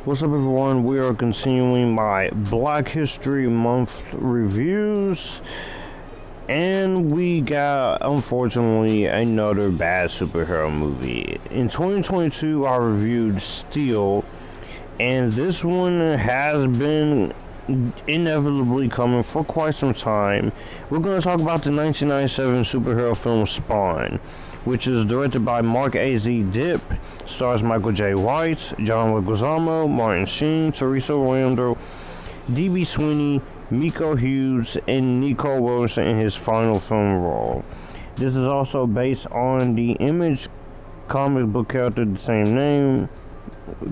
What's up, everyone? We are continuing my Black History Month reviews, and we got, unfortunately, another bad superhero movie. In 2022, I reviewed Steel, and this one has been inevitably coming for quite some time. We're going to talk about the 1997 superhero film Spawn, which is directed by Mark A.Z. Dipp, stars Michael J. White, John Leguizamo, Martin Sheen, Teresa Randall, D.B. Sweeney, Miko Hughes, and Nico Wilson in his final film role. This is also based on the Image comic book character of the same name,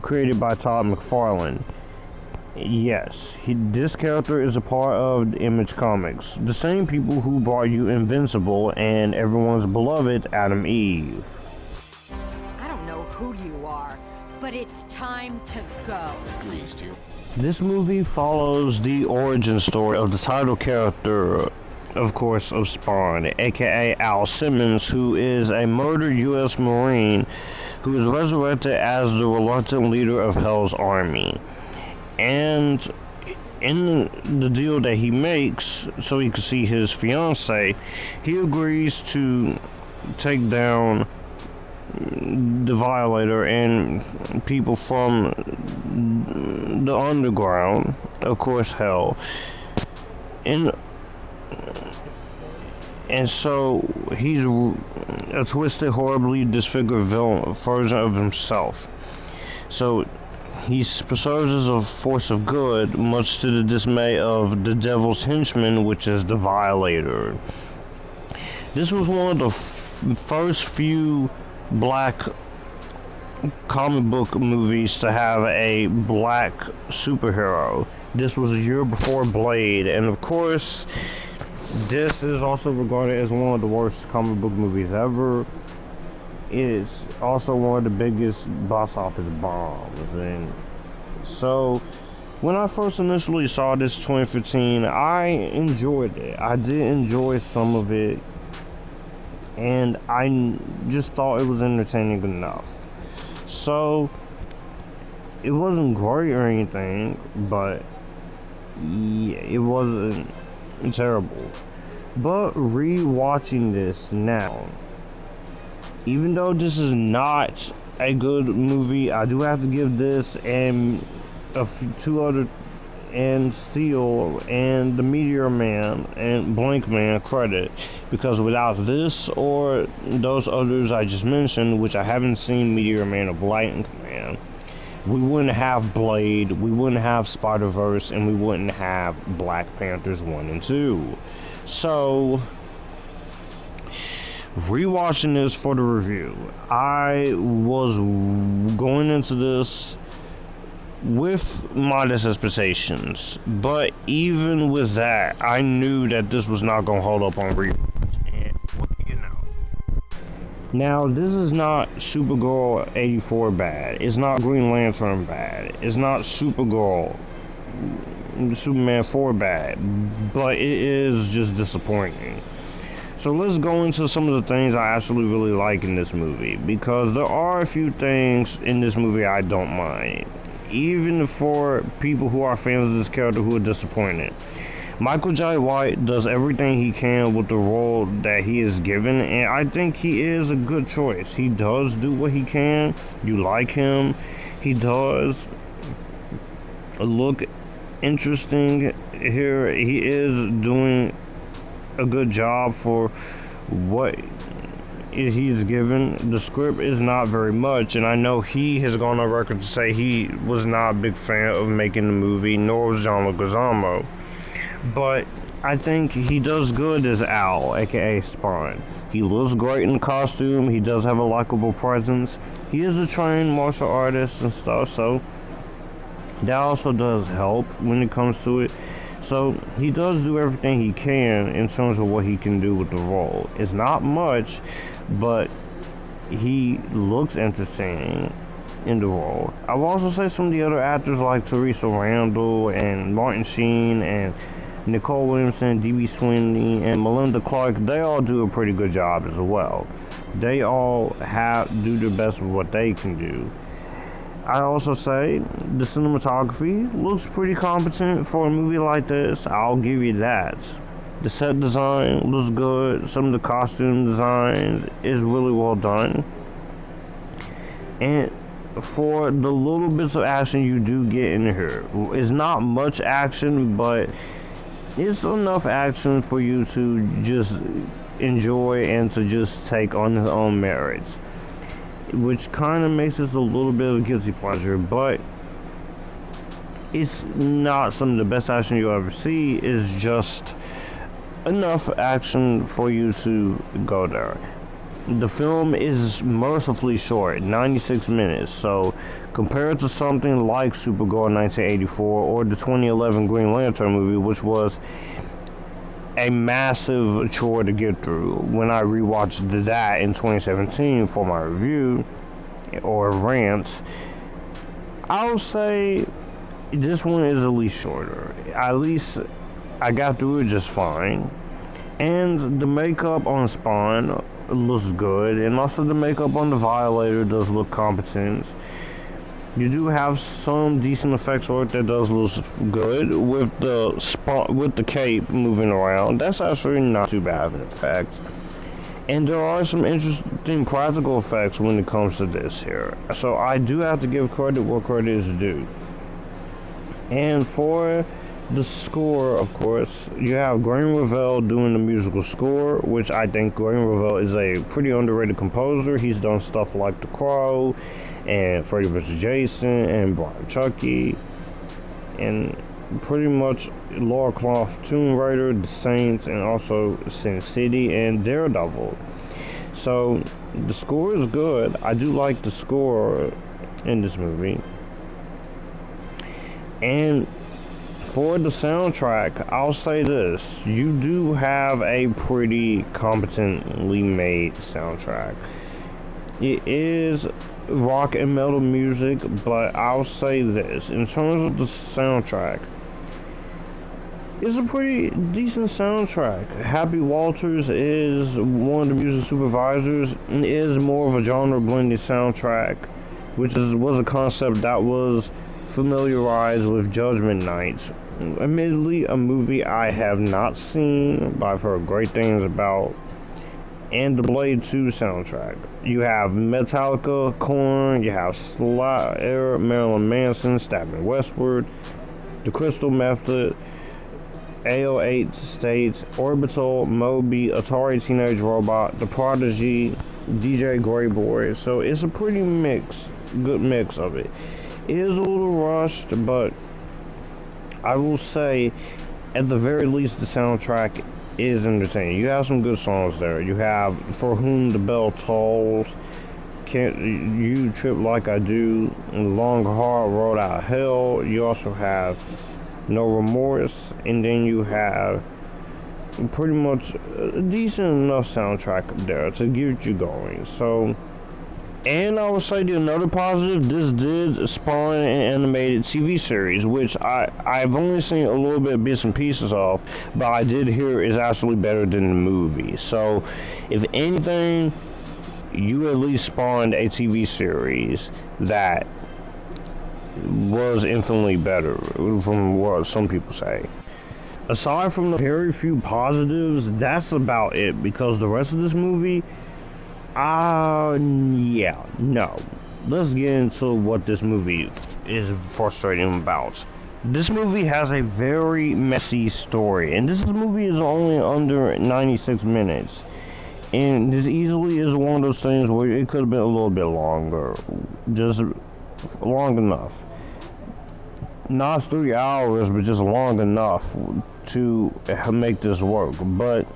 created by Todd McFarlane. Yes, this character is a part of the Image Comics, the same people who brought you Invincible and everyone's beloved Adam Eve. I don't know who you are, but it's time to go. Please do. This movie follows the origin story of the title character, of course, of Spawn, aka Al Simmons, who is a murdered U.S. Marine who is resurrected as the reluctant leader of Hell's army. And in the deal that he makes, so he can see his fiancée, he agrees to take down the Violator and people from the underground, of course, Hell. And so he's a twisted, horribly disfigured villain version of himself. So he serves as a force of good, much to the dismay of the devil's henchman, which is the Violator. This was one of the first few black comic book movies to have a black superhero. This was a year before Blade, and of course, this is also regarded as one of the worst comic book movies ever. It's also one of the biggest box office bombs, and so when I first initially saw this 2015, I enjoyed it. I did enjoy some of it, and I just thought it was entertaining enough. So it wasn't great or anything, but yeah, it wasn't terrible. But rewatching this now, even though this is not a good movie, I do have to give this and two other, and Steel and the Meteor Man and Blank Man credit, because without this or those others I just mentioned, which I haven't seen Meteor Man or Blank Man, we wouldn't have Blade, we wouldn't have Spiderverse, and we wouldn't have Black Panthers 1 and 2. So rewatching this for the review, I was going into this with modest expectations, but even with that, I knew that this was not going to hold up on rewatch, and you know. Now, this is not Supergirl 84 bad, it's not Green Lantern bad, it's not Supergirl, Superman 4 bad, but it is just disappointing. So let's go into some of the things I actually really like in this movie, because there are a few things in this movie I don't mind, even for people who are fans of this character who are disappointed. Michael J. White does everything he can with the role that he is given, and I think he is a good choice. He does do what he can. You like him. He does look interesting here. He is doing a good job for what he is given. The script is not very much, and I know he has gone on record to say he was not a big fan of making the movie, nor was John Leguizamo, but I think he does good as Al, aka Spawn. He looks great in costume. He does have a likable presence. He is a trained martial artist and stuff, so that also does help when it comes to it. So he does do everything he can in terms of what he can do with the role. It's not much, but he looks interesting in the role. I will also say some of the other actors like Teresa Randall and Martin Sheen and Nicole Williamson, D.B. Sweeney, and Melinda Clark, they all do a pretty good job as well. They all do their best with what they can do. I also say the cinematography looks pretty competent for a movie like this. I'll give you that. The set design looks good. Some of the costume designs is really well done. And for the little bits of action you do get in here, it's not much action, but it's enough action for you to just enjoy and to just take on its own merits, which kind of makes this a little bit of a guilty pleasure, but it's not some of the best action you'll ever see. It's just enough action for you to go there. The film is mercifully short, 96 minutes, so compared to something like Supergirl 1984 or the 2011 Green Lantern movie, which was a massive chore to get through, when I rewatched that in 2017 for my review or rant, I'll say this one is at least shorter. At least I got through it just fine. And the makeup on Spawn looks good, and also the makeup on the Violator does look competent. You do have some decent effects work that does look good with the cape moving around. That's actually not too bad of an effect. And there are some interesting practical effects when it comes to this here. So I do have to give credit where credit is due. And for the score, of course, you have Graham Revell doing the musical score, which I think Graham Revell is a pretty underrated composer. He's done stuff like The Crow and Freddy vs. Jason and Brian Chucky and pretty much Lara Croft, Tomb Raider, The Saints, and also Sin City and Daredevil. So the score is good. I do like the score in this movie. And for the soundtrack, I'll say this. You do have a pretty competently made soundtrack. It is rock and metal music, but I'll say this. In terms of the soundtrack, it's a pretty decent soundtrack. Happy Walters is one of the music supervisors and is more of a genre blending soundtrack, which was a concept that was familiarized with Judgment Night. Admittedly, a movie I have not seen, but I've heard great things about. And the Blade 2 soundtrack. You have Metallica, Korn, you have Slayer, Marilyn Manson, Stabbing Westward, The Crystal Method, AO8 States, Orbital, Moby, Atari Teenage Robot, The Prodigy, DJ Greyboy. So it's a pretty good mix of it. It is a little rushed, but I will say, at the very least, the soundtrack is entertaining. You have some good songs there. You have For Whom the Bell Tolls, Can't You Trip Like I Do, Long Hard Road Out of Hell. You also have No Remorse, and then you have pretty much a decent enough soundtrack there to get you going. So, and I would say another positive, this did spawn an animated TV series, which I've only seen a little bit of bits and pieces of, but I did hear is actually better than the movie. So, if anything, you at least spawned a TV series that was infinitely better, from what some people say. Aside from the very few positives, that's about it, because the rest of this movie, yeah, no. Let's get into what this movie is frustrating about. This movie has a very messy story, and this movie is only under 96 minutes. And this easily is one of those things where it could have been a little bit longer. Just long enough. Not 3 hours, but just long enough to make this work. But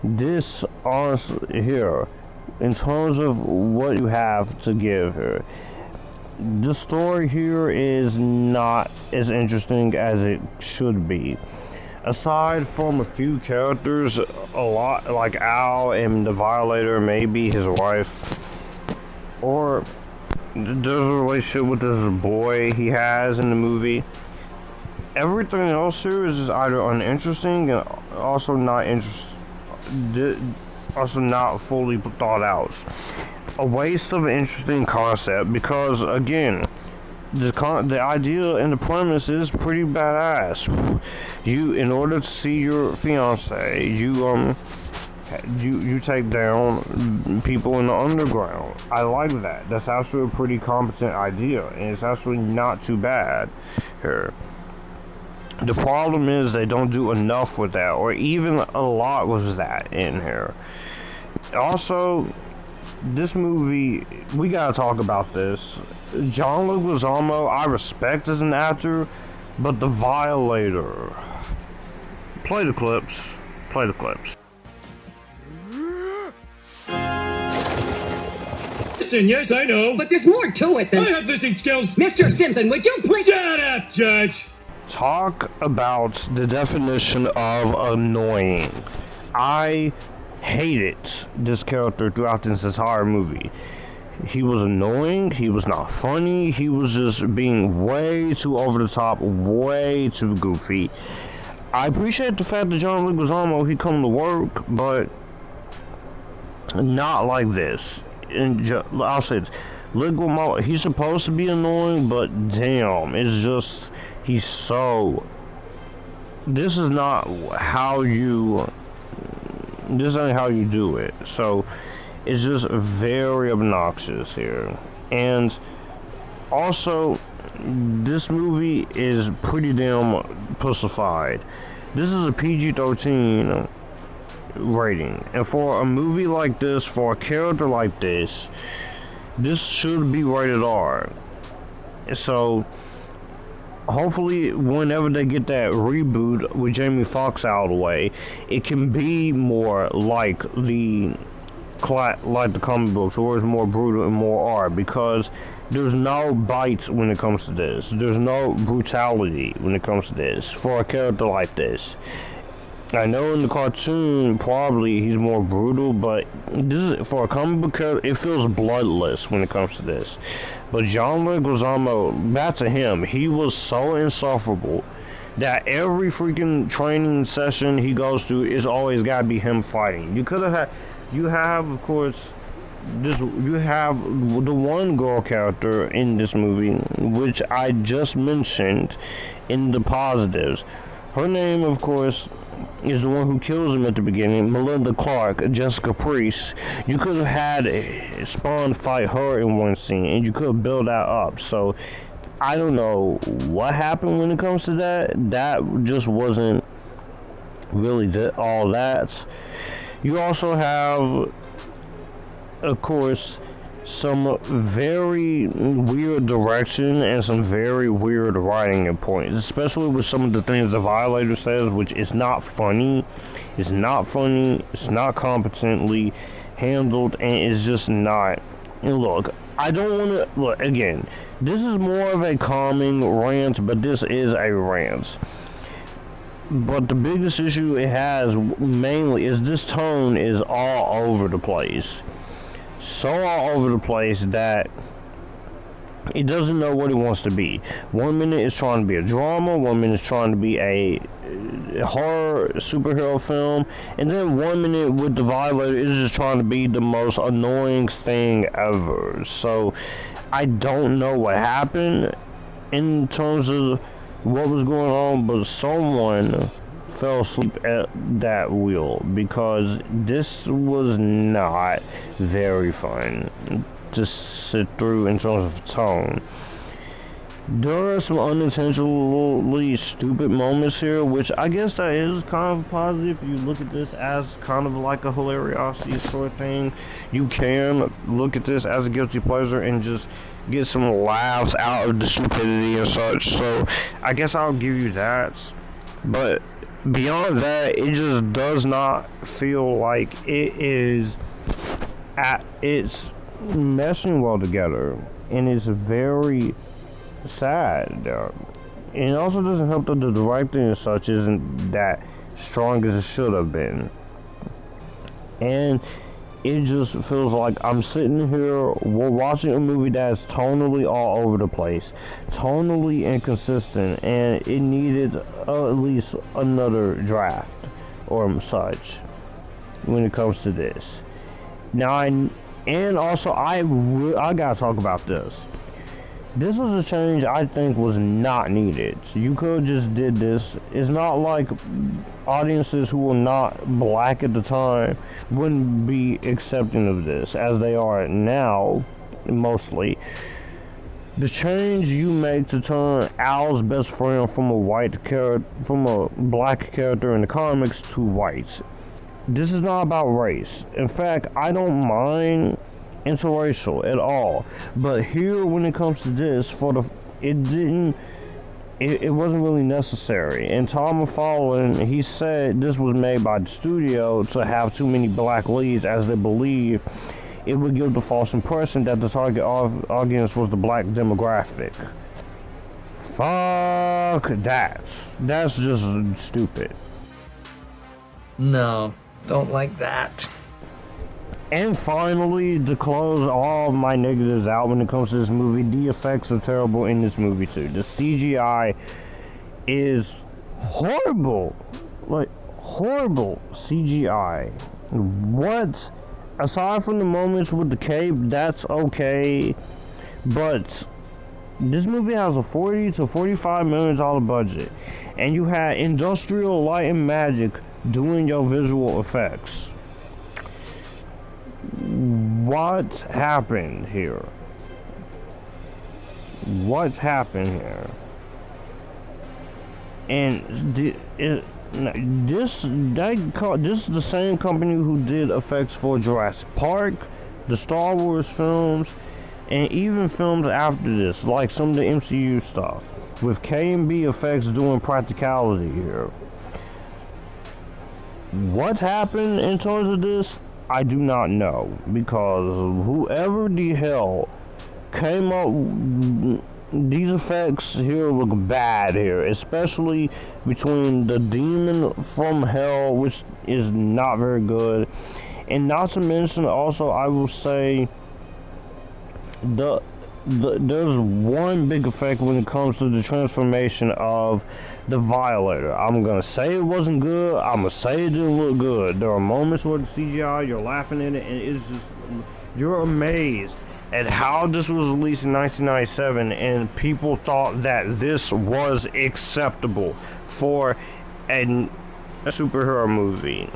this, honestly, here, in terms of what you have to give her, the story here is not as interesting as it should be. Aside from a few characters, a lot like Al and the Violator, maybe his wife, or there's a relationship with this boy he has in the movie. Everything else here is just either uninteresting and also not fully thought out. a waste of an interesting concept because, again, the idea and the premise is pretty badass. In order to see your fiance, you take down people in the underground. I like that. That's actually a pretty competent idea, and it's actually not too bad here. The problem is they don't do enough with that, or even a lot with that in here. Also, this movie, we gotta talk about this. John Leguizamo, I respect as an actor, but the Violator. Play the clips. Play the clips. Listen, yes, I know. But there's more to it than... I have listening skills. Mr. Simpson, would you please... Shut up, Judge. Talk about the definition of annoying. I hated this character throughout this entire movie. He was annoying, he was not funny, he was just being way too over the top, way too goofy. I appreciate the fact that John Leguizamo, he come to work, but not like this. And I'll say this, Leguizamo, he's supposed to be annoying, but damn, it's just, he's so... This is not how you... This ain't how you do it. So it's just very obnoxious here. And also, this movie is pretty damn pussified. This is a PG-13 rating, and for a movie like this, for a character like this should be rated R. So hopefully, whenever they get that reboot with Jamie Foxx out of the way, it can be more like the comic books, or it's more brutal and more R, because there's no bites when it comes to this. There's no brutality when it comes to this for a character like this. I know in the cartoon probably he's more brutal, but this is, for a comic book character, it feels bloodless when it comes to this. But John Leguizamo, back to him, he was so insufferable that every freaking training session he goes through is always gotta be him fighting. You have of course you have the one girl character in this movie, which I just mentioned in the positives. Her name, of course, is the one who kills him at the beginning, Melinda Clark, Jessica Priest. You could have had Spawn fight her in one scene, and you could have built that up. So, I don't know what happened when it comes to that. That just wasn't really all that. You also have, of course, some very weird direction and some very weird writing at points, especially with some of the things the Violator says, which is not funny. It's not funny, it's not competently handled, and it's just not. And look, I don't want to, look, again, this is more of a calming rant, but this is a rant. But the biggest issue it has mainly is this tone is all over the place. So all over the place that it doesn't know what it wants to be. 1 minute it's trying to be a drama, 1 minute it's trying to be a horror superhero film, and then 1 minute with the Violator is just trying to be the most annoying thing ever. So I don't know what happened in terms of what was going on, but someone fell asleep at that wheel, because this was not very fun to sit through in terms of tone. There are some unintentionally stupid moments here, which I guess that is kind of positive. If you look at this as kind of like a hilariosity sort of thing, you can look at this as a guilty pleasure and just get some laughs out of the stupidity and such. So I guess I'll give you that. But beyond that, it just does not feel like it is it's meshing well together, and it's very sad. And it also doesn't help that the directing and such isn't that strong as it should have been. And it just feels like I'm sitting here, we're watching a movie that's tonally all over the place, tonally inconsistent, and it needed at least another draft or such when it comes to this. Now, And also, I gotta talk about this. This was a change I think was not needed. So you could have just did this. It's not like audiences who were not black at the time wouldn't be accepting of this, as they are now, mostly. The change you make to turn Al's best friend from a black character in the comics to white. This is not about race. In fact, I don't mind interracial at all, but here when it comes to this, it wasn't really necessary. And Tom McFarlane, he said this was made by the studio to have too many black leads, as they believe it would give the false impression that the target audience was the black demographic. Fuck that. That's just stupid. No, don't like that. And finally, to close all of my negatives out when it comes to this movie, the effects are terrible in this movie too. The CGI is horrible. Like, horrible CGI. What? Aside from the moments with the cape, that's okay. But this movie has a $40 to $45 million budget. And you had Industrial Light and Magic doing your visual effects. What happened here? What's happened here? And this is the same company who did effects for Jurassic Park, the Star Wars films, and even films after this, like some of the MCU stuff, with K&B Effects doing practicality here. What happened in terms of this? I do not know, because whoever the hell came up, these effects here look bad here, especially between the demon from hell, which is not very good, and not to mention also, I will say, there's one big effect when it comes to the transformation of the Violator. I'm gonna say it wasn't good. I'm gonna say it didn't look good. There are moments where the CGI, you're laughing at it, and it's just, you're amazed at how this was released in 1997, and people thought that this was acceptable for a superhero movie.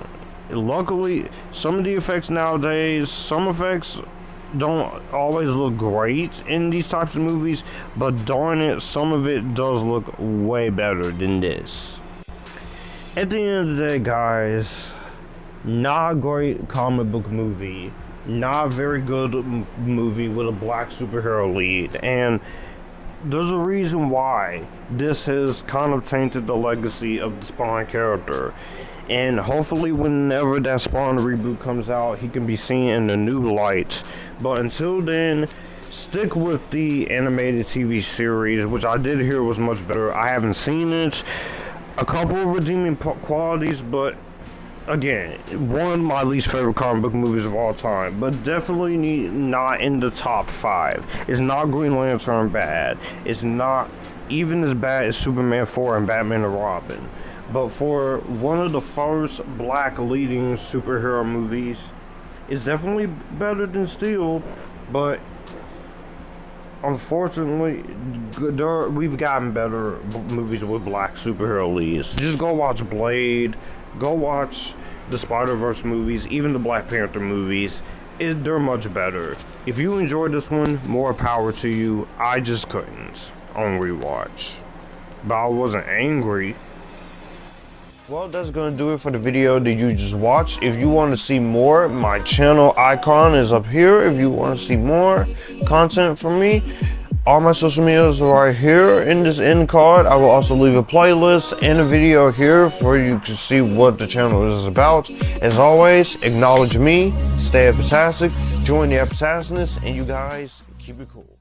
Luckily, some of the effects nowadays, some effects don't always look great in these types of movies, but darn it, some of it does look way better than this. At the end of the day, guys, not a great comic book movie, not a very good movie with a black superhero lead, and there's a reason why this has kind of tainted the legacy of the Spawn character. And hopefully whenever that Spawn reboot comes out, he can be seen in a new light. But until then, stick with the animated TV series, which I did hear was much better. I haven't seen it. A couple of redeeming qualities, but again, one of my least favorite comic book movies of all time. But definitely not in the top 5. It's not Green Lantern bad. It's not even as bad as Superman 4 and Batman and Robin. But for one of the first black leading superhero movies, it's definitely better than Steel, but unfortunately, we've gotten better movies with black superhero leads. Just go watch Blade, go watch the Spiderverse movies, even the Black Panther movies. They're much better. If you enjoyed this one, more power to you. I just couldn't on rewatch. But I wasn't angry. Well, that's going to do it for the video that you just watched. If you want to see more, my channel icon is up here. If you want to see more content from me, all my social medias are right here in this end card. I will also leave a playlist and a video here for you to see what the channel is about. As always, acknowledge me, stay Epictastic, join the Epictasticness, and you guys keep it cool.